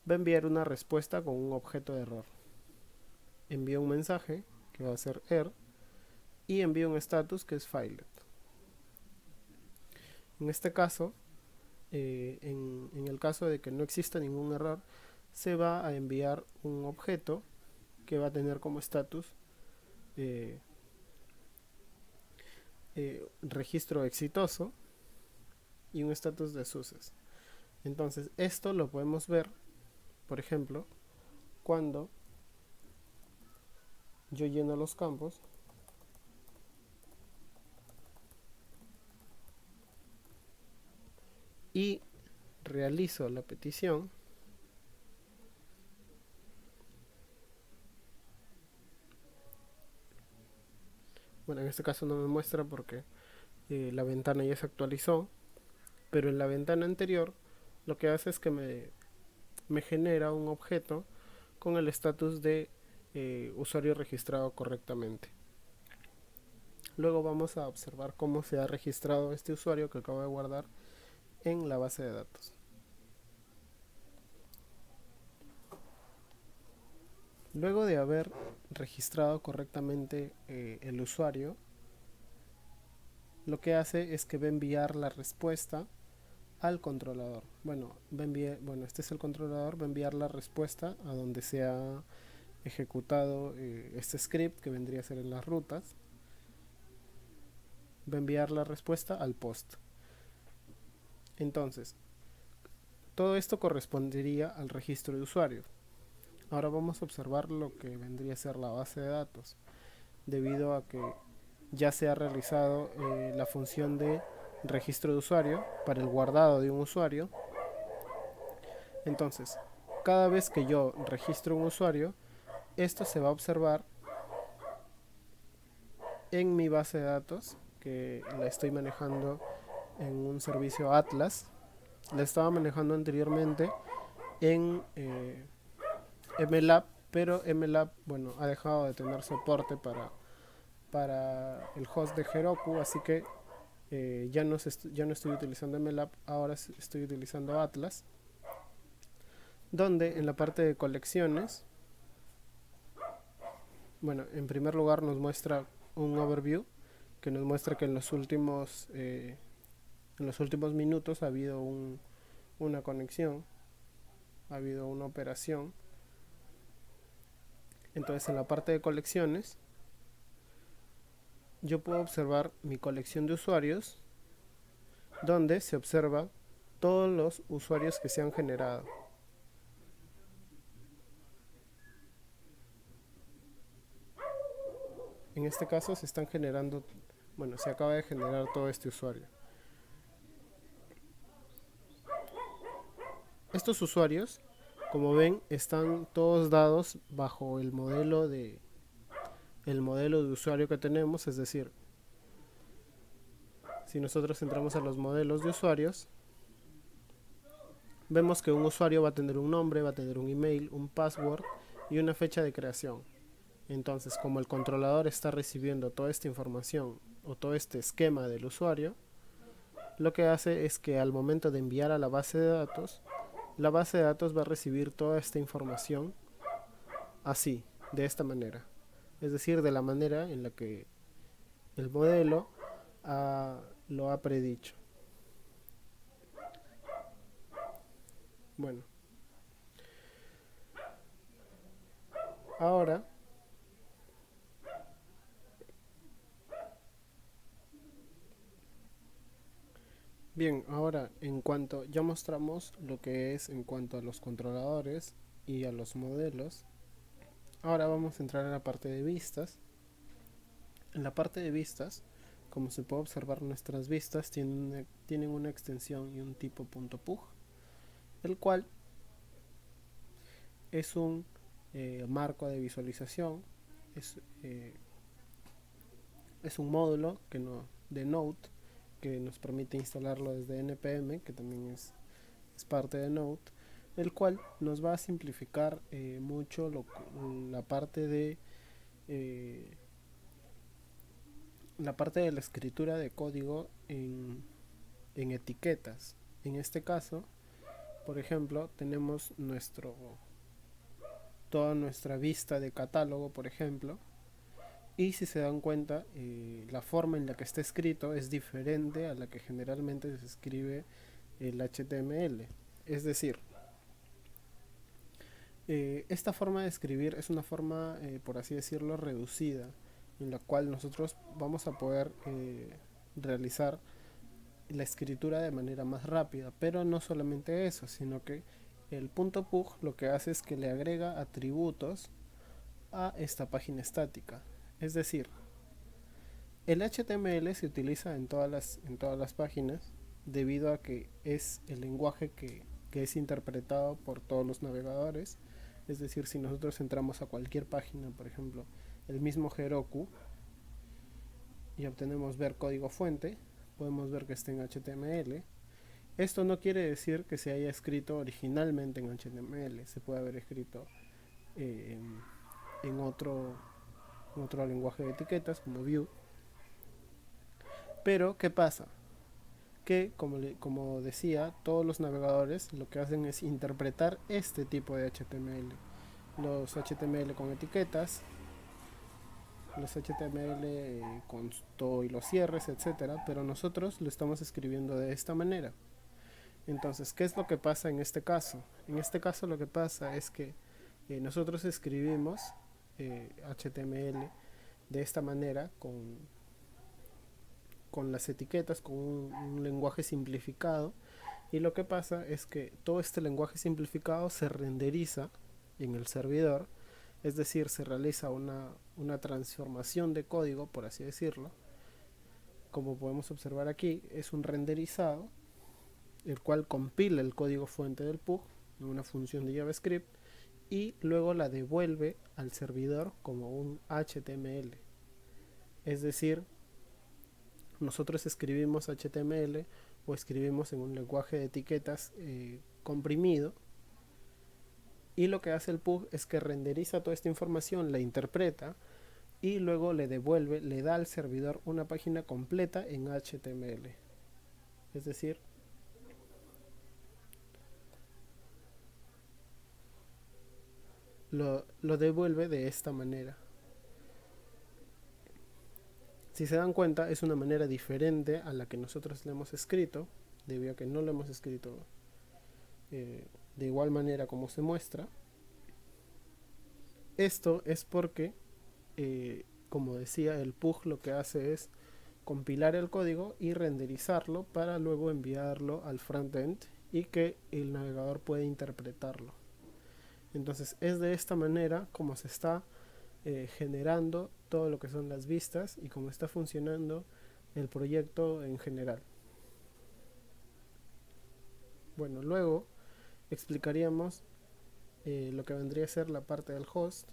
va a enviar una respuesta con un objeto de error. Envía un mensaje que va a ser error y envía un status que es failed. En este caso, en el caso de que no exista ningún error, se va a enviar un objeto que va a tener como status registro exitoso y un status de success. Entonces esto lo podemos ver, por ejemplo, cuando yo lleno los campos y realizo la petición. Bueno, en este caso no me muestra porque la ventana ya se actualizó, pero en la ventana anterior lo que hace es que me genera un objeto con el estatus de usuario registrado correctamente. Luego vamos a observar cómo se ha registrado este usuario que acabo de guardar en la base de datos. Luego de haber registrado correctamente el usuario, lo que hace es que va a enviar la respuesta al controlador. Bueno, este es el controlador, va a enviar la respuesta a donde se ha ejecutado este script que vendría a ser en las rutas. Va a enviar la respuesta al post. Entonces, todo esto correspondería al registro de usuarios. Ahora vamos a observar lo que vendría a ser la base de datos, debido a que ya se ha realizado la función de registro de usuario para el guardado de un usuario. Entonces, cada vez que yo registro un usuario, esto se va a observar en mi base de datos, que la estoy manejando en un servicio Atlas. La estaba manejando anteriormente en MLab, pero MLab, bueno, ha dejado de tener soporte para el host de Heroku, así que ya no estoy utilizando MLab, ahora estoy utilizando Atlas, donde en la parte de colecciones, bueno, en primer lugar nos muestra un overview que nos muestra que en los últimos minutos ha habido una conexión, ha habido una operación. Entonces en la parte de colecciones yo puedo observar mi colección de usuarios, donde se observa todos los usuarios que se han generado. En este caso se están generando, bueno, se acaba de generar todo este usuario. Estos usuarios, como ven, están todos dados bajo el modelo de usuario que tenemos, es decir, si nosotros entramos a los modelos de usuarios, vemos que un usuario va a tener un nombre, va a tener un email, un password y una fecha de creación. Entonces, como el controlador está recibiendo toda esta información o todo este esquema del usuario, lo que hace es que al momento de enviar a la base de datos, la base de datos va a recibir toda esta información así, de esta manera. Es decir, de la manera en la que el modelo lo ha predicho. Bueno, ahora ahora en cuanto ya mostramos lo que es en cuanto a los controladores y a los modelos, ahora vamos a entrar en la parte de vistas. En la parte de vistas, como se puede observar, nuestras vistas tienen una extensión y un tipo .pug, el cual es un marco de visualización, es, eh, es un módulo de Node que nos permite instalarlo desde npm, que también es parte de Node, el cual nos va a simplificar mucho la parte de eh, la escritura de código en etiquetas. En este caso, por ejemplo, tenemos toda nuestra vista de catálogo, por ejemplo, y si se dan cuenta, la forma en la que está escrito es diferente a la que generalmente se escribe el HTML. Es decir, esta forma de escribir es una forma, por así decirlo, reducida, en la cual nosotros vamos a poder realizar la escritura de manera más rápida, pero no solamente eso, sino que el .pug lo que hace es que le agrega atributos a esta página estática. Es decir, el HTML se utiliza en todas las páginas debido a que es el lenguaje que es interpretado por todos los navegadores. Es decir, si nosotros entramos a cualquier página, por ejemplo, el mismo Heroku, y obtenemos ver código fuente, podemos ver que está en HTML. Esto no quiere decir que se haya escrito originalmente en HTML, se puede haber escrito eh, en otro lenguaje de etiquetas como Vue. Pero, ¿qué pasa? Que, como decía, todos los navegadores lo que hacen es interpretar este tipo de HTML. Los HTML con etiquetas, los HTML con todo y los cierres, etcétera, pero nosotros lo estamos escribiendo de esta manera. Entonces, ¿qué es lo que pasa en este caso? En este caso lo que pasa es que nosotros escribimos HTML de esta manera con las etiquetas, con un lenguaje simplificado, Y lo que pasa es que todo este lenguaje simplificado se renderiza en el servidor, es decir, se realiza una transformación de código, por así decirlo. Como podemos observar aquí, es un renderizado, el cual compila el código fuente del Pug en una función de JavaScript y luego la devuelve al servidor como un HTML. Es decir, nosotros escribimos HTML o escribimos en un lenguaje de etiquetas comprimido, y lo que hace el Pug es que renderiza toda esta información, la interpreta y luego le devuelve, le da al servidor una página completa en HTML. Es decir, lo devuelve de esta manera. Si se dan cuenta, es una manera diferente a la que nosotros le hemos escrito, debido a que no lo hemos escrito de igual manera como se muestra. Esto es porque, como decía, el Pug lo que hace es compilar el código y renderizarlo para luego enviarlo al frontend y que el navegador pueda interpretarlo. Entonces es de esta manera como se está generando todo lo que son las vistas y cómo está funcionando el proyecto en general. Bueno, luego explicaríamos lo que vendría a ser la parte del host.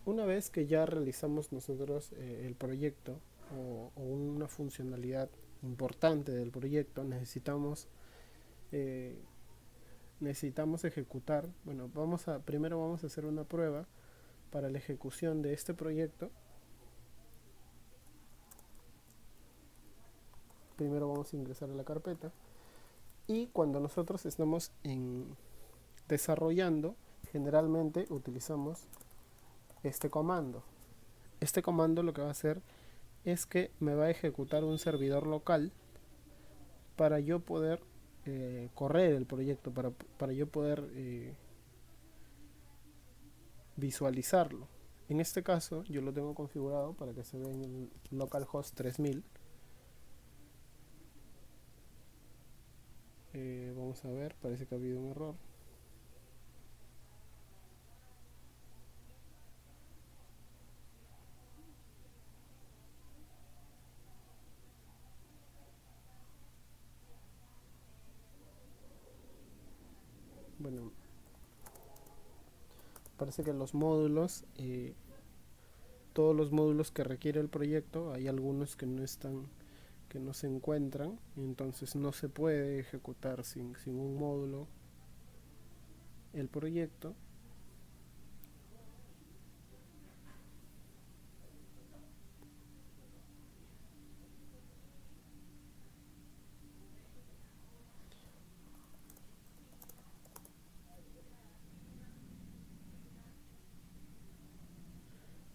Una vez que ya realizamos nosotros el proyecto o una funcionalidad importante del proyecto, eh, necesitamos ejecutar. Bueno, primero vamos a hacer una prueba para la ejecución de este proyecto. Primero vamos a ingresar a la carpeta y cuando nosotros estamos desarrollando, generalmente utilizamos este comando. Este comando lo que va a hacer es que me va a ejecutar un servidor local para yo poder correr el proyecto, para yo poder visualizarlo. En este caso yo lo tengo configurado para que se vea en el localhost 3000. Vamos a ver, parece que ha habido un error. Bueno, parece que los módulos, todos los módulos que requiere el proyecto, hay algunos que no están, que no se encuentran, entonces no se puede ejecutar sin un módulo el proyecto.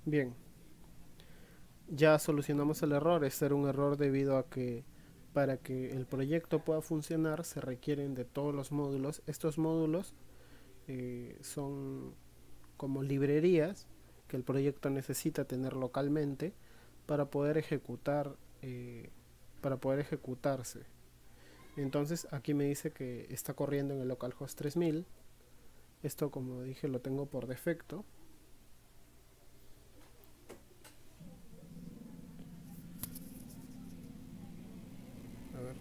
Bien, ya solucionamos el error. Este era un error debido a que para que el proyecto pueda funcionar se requieren de todos los módulos. Estos módulos son como librerías que el proyecto necesita tener localmente para poder ejecutar, para poder ejecutarse. Entonces aquí me dice que está corriendo en el localhost 3000. Esto, como dije, lo tengo por defecto. A ver.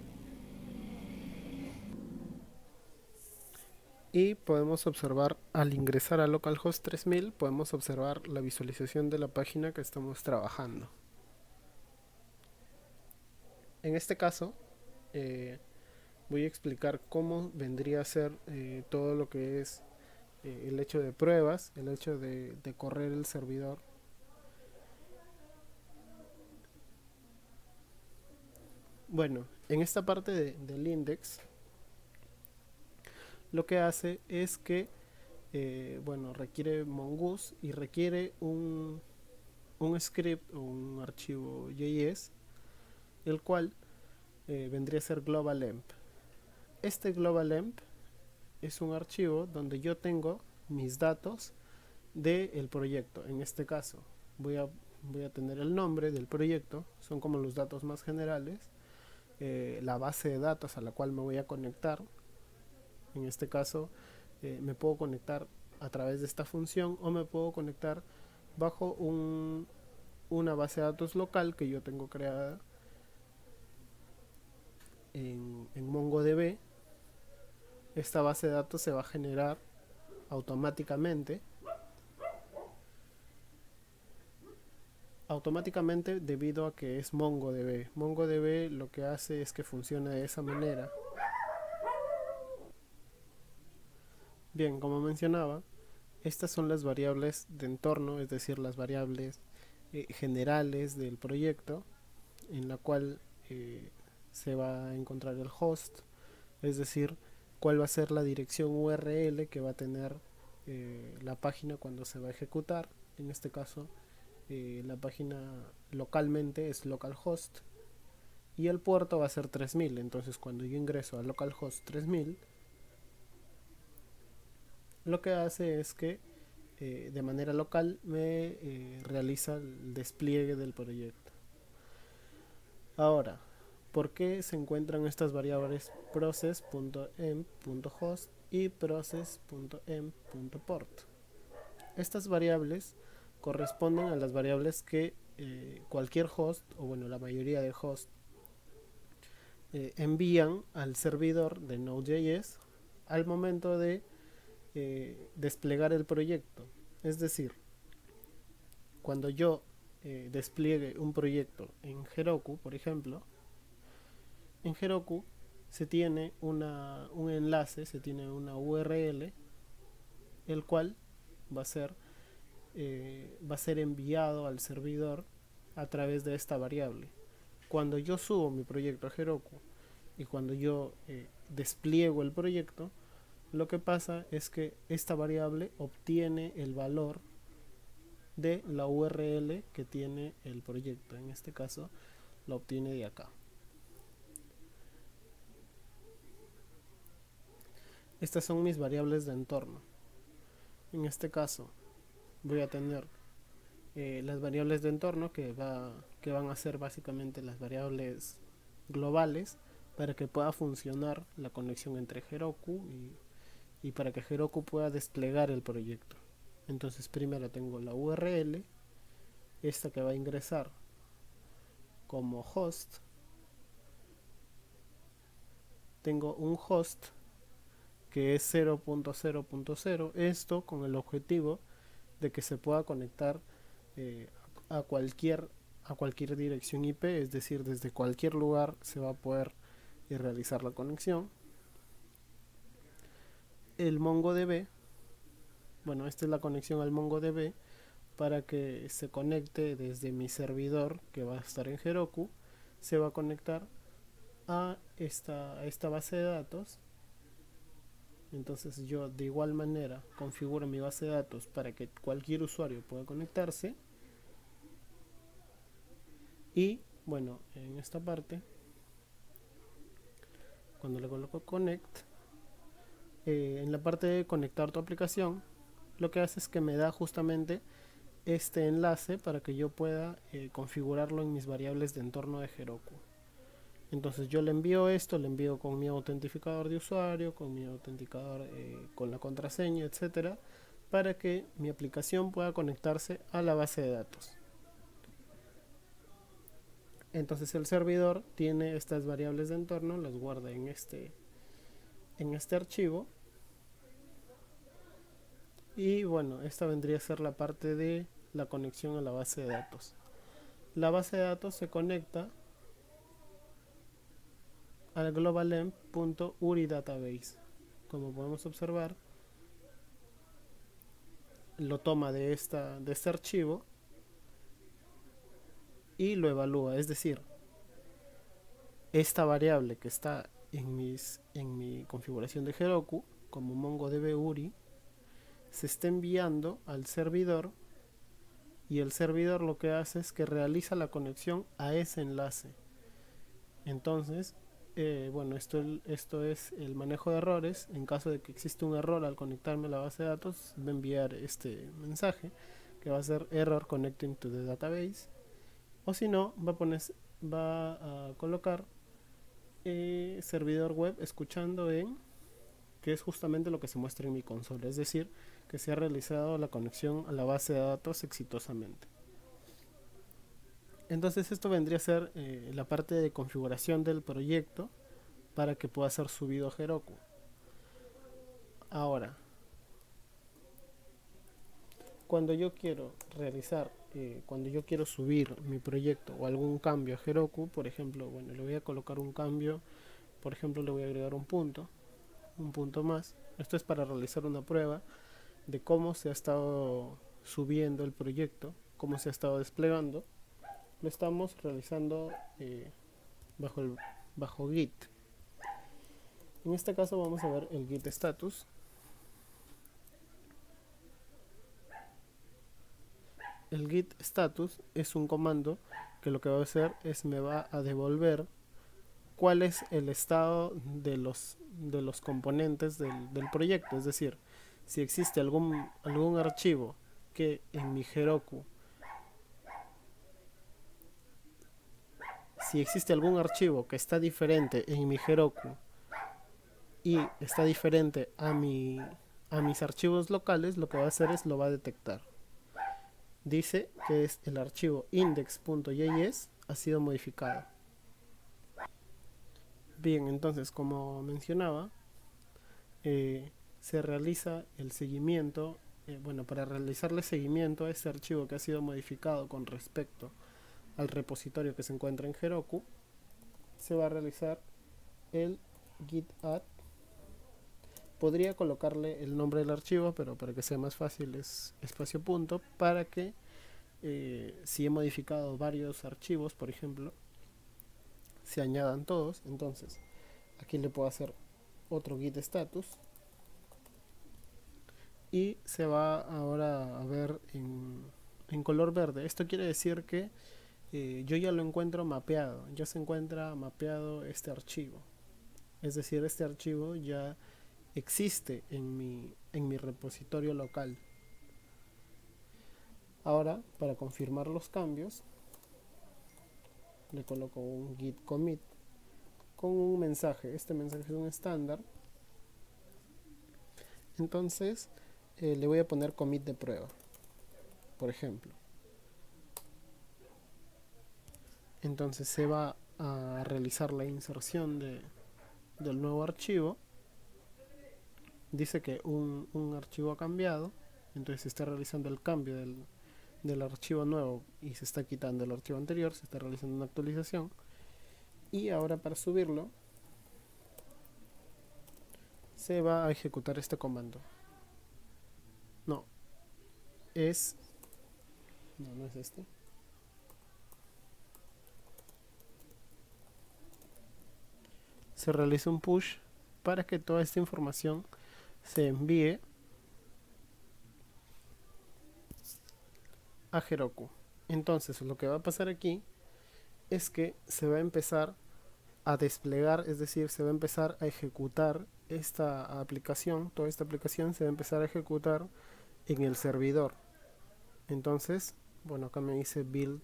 Y podemos observar, al ingresar a localhost 3000, podemos observar la visualización de la página que estamos trabajando. En este caso, voy a explicar cómo vendría a ser todo lo que es el hecho de pruebas, el hecho de correr el servidor. Bueno, en esta parte del index, lo que hace es que, bueno, requiere Mongoose y requiere un script o un archivo JS, el cual vendría a ser globalemp. Este globalemp es un archivo donde yo tengo mis datos del proyecto. En este caso voy voy a tener el nombre del proyecto, son como los datos más generales, la base de datos a la cual me voy a conectar. En este caso me puedo conectar a través de esta función o me puedo conectar bajo una base de datos local que yo tengo creada en MongoDB. Esta base de datos se va a generar automáticamente debido a que es MongoDB. MongoDB lo que hace es que funcione de esa manera. Bien, como mencionaba, estas son las variables de entorno, es decir, las variables generales del proyecto, en la cual se va a encontrar el host, es decir, cuál va a ser la dirección URL que va a tener la página cuando se va a ejecutar. En este caso, la página localmente es localhost y el puerto va a ser 3000. Entonces, cuando yo ingreso a localhost 3000, lo que hace es que de manera local me realiza el despliegue del proyecto. Ahora, ¿por qué se encuentran estas variables process.em.host y process.em.port? Estas variables corresponden a las variables que cualquier host, o bueno, la mayoría de hosts, envían al servidor de Node.js al momento de desplegar el proyecto. Es decir, cuando yo despliegue un proyecto en Heroku, por ejemplo, en Heroku se tiene un enlace, se tiene una URL, el cual va a ser enviado al servidor a través de esta variable. Cuando yo subo mi proyecto a Heroku y cuando yo despliego el proyecto, lo que pasa es que esta variable obtiene el valor de la URL que tiene el proyecto. En este caso, lo obtiene de acá. Estas son mis variables de entorno. En este caso, voy a tener las variables de entorno que van a ser básicamente las variables globales para que pueda funcionar la conexión entre Heroku y para que Heroku pueda desplegar el proyecto. Entonces primero tengo la URL, esta que va a ingresar como host. Tengo un host que es 0.0.0, esto con el objetivo de que se pueda conectar a cualquier dirección IP, es decir, desde cualquier lugar se va a poder realizar la conexión. El MongoDB, bueno, esta es la conexión al MongoDB para que se conecte desde mi servidor que va a estar en Heroku, se va a conectar a esta base de datos. Entonces yo de igual manera configuro mi base de datos para que cualquier usuario pueda conectarse. Y bueno, en esta parte, cuando le coloco connect, en la parte de conectar tu aplicación, lo que hace es que me da justamente este enlace para que yo pueda configurarlo en mis variables de entorno de Heroku. Entonces yo le envío esto, le envío con mi autentificador de usuario, con mi autenticador, con la contraseña, etcétera, para que mi aplicación pueda conectarse a la base de datos. Entonces el servidor tiene estas variables de entorno, las guarda en este archivo. Y bueno, esta vendría a ser la parte de la conexión a la base de datos. La base de datos se conecta al globalenv.uri database. Como podemos observar, lo toma de este archivo y lo evalúa. Es decir, esta variable que está en mi configuración de Heroku como MongoDB URI se está enviando al servidor y el servidor lo que hace es que realiza la conexión a ese enlace. Entonces, bueno, esto es el manejo de errores. En caso de que exista un error al conectarme a la base de datos, va a enviar este mensaje que va a ser error connecting to the database, o si no, va a colocar servidor web escuchando en, que es justamente lo que se muestra en mi consola, es decir, que se ha realizado la conexión a la base de datos exitosamente. Entonces esto vendría a ser la parte de configuración del proyecto para que pueda ser subido a Heroku. Ahora, cuando yo quiero cuando yo quiero subir mi proyecto o algún cambio a Heroku, por ejemplo, bueno, le voy a colocar un cambio, por ejemplo, le voy a agregar un punto más. Esto es para realizar una prueba de cómo se ha estado subiendo el proyecto, cómo se ha estado desplegando. Lo estamos realizando bajo, bajo Git. En este caso vamos a ver el Git status. El Git status es un comando que lo que va a hacer es me va a devolver cuál es el estado de los componentes del proyecto. Es decir, si existe algún archivo que en mi Heroku, si existe algún archivo que está diferente en mi Heroku y está diferente a mis archivos locales, lo que va a hacer es lo va a detectar. Dice que es el archivo index.js ha sido modificado. Bien, entonces como mencionaba, se realiza el seguimiento, para realizarle seguimiento a este archivo que ha sido modificado con respecto al repositorio que se encuentra en Heroku, se va a realizar el git add. Podría colocarle el nombre del archivo, pero para que sea más fácil es espacio punto, para que si he modificado varios archivos, por ejemplo, se añadan todos. Entonces aquí le puedo hacer otro git status y se va ahora a ver en color verde. Esto quiere decir que yo ya lo encuentro mapeado, ya se encuentra mapeado este archivo, es decir, este archivo ya existe en mi repositorio local. Ahora, para confirmar los cambios, le coloco un git commit con un mensaje. Este mensaje es un estándar. Entonces, le voy a poner commit de prueba, por ejemplo. Entonces se va a realizar la inserción del nuevo archivo. Dice que un archivo ha cambiado, entonces se está realizando el cambio del archivo nuevo y se está quitando el archivo anterior, se está realizando una actualización. Y ahora para subirlo se va a ejecutar este comando. No es este. Se realiza un push para que toda esta información se envíe a Heroku. Entonces lo que va a pasar aquí es que se va a empezar a desplegar, es decir, se va a empezar a ejecutar esta aplicación, toda esta aplicación se va a empezar a ejecutar en el servidor. Entonces, bueno, acá me dice build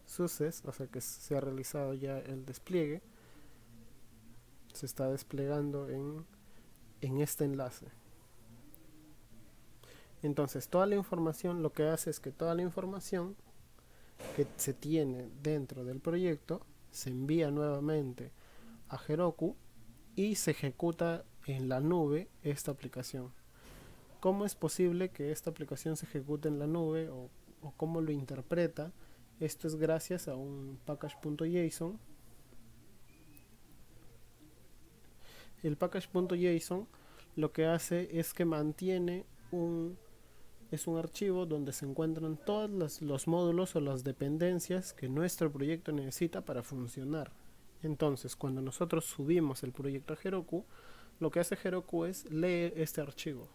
success, o sea que se ha realizado ya el despliegue, se está desplegando en este enlace. Entonces toda la información, lo que hace es que toda la información que se tiene dentro del proyecto se envía nuevamente a Heroku y se ejecuta en la nube esta aplicación. ¿Cómo es posible que esta aplicación se ejecute en la nube o cómo lo interpreta? Esto es gracias a un package.json. El package.json lo que hace es que mantiene un archivo donde se encuentran todos los módulos o las dependencias que nuestro proyecto necesita para funcionar. Entonces, cuando nosotros subimos el proyecto a Heroku, lo que hace Heroku es leer este archivo.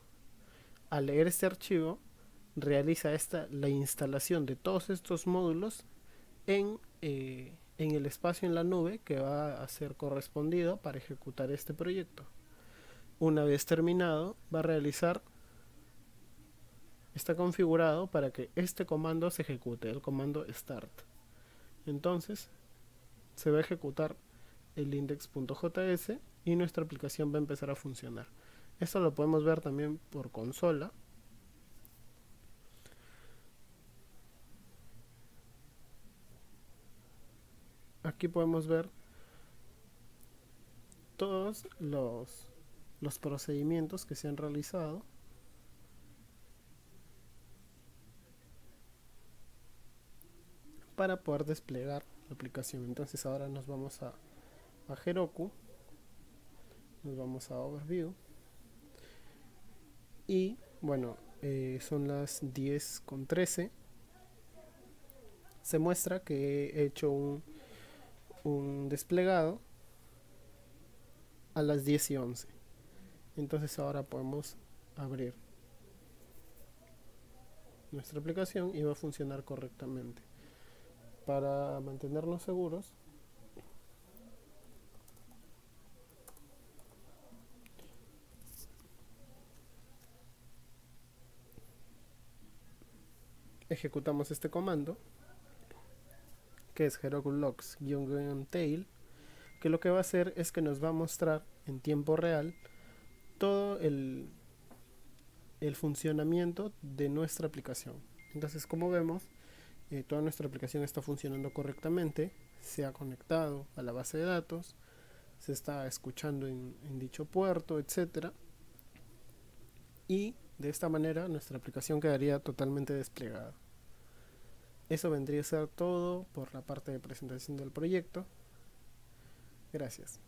Al leer este archivo, realiza la instalación de todos estos módulos en el espacio en la nube que va a ser correspondido para ejecutar este proyecto. Una vez terminado, va a realizar está configurado para que este comando se ejecute, el comando start. Entonces se va a ejecutar el index.js y nuestra aplicación va a empezar a funcionar. Esto lo podemos ver también por consola. Aquí podemos ver todos los procedimientos que se han realizado para poder desplegar la aplicación. Entonces ahora nos vamos a Heroku, nos vamos a Overview y bueno, son las 10:13. Se muestra que he hecho un desplegado a las 10:11. Entonces ahora podemos abrir nuestra aplicación y va a funcionar correctamente. Para mantenernos seguros, ejecutamos este comando, que es Heroku logs-tail, que lo que va a hacer es que nos va a mostrar en tiempo real todo el funcionamiento de nuestra aplicación. Entonces, como vemos, toda nuestra aplicación está funcionando correctamente, se ha conectado a la base de datos, se está escuchando en dicho puerto, etcétera. Y de esta manera nuestra aplicación quedaría totalmente desplegada. Eso vendría a ser todo por la parte de presentación del proyecto. Gracias.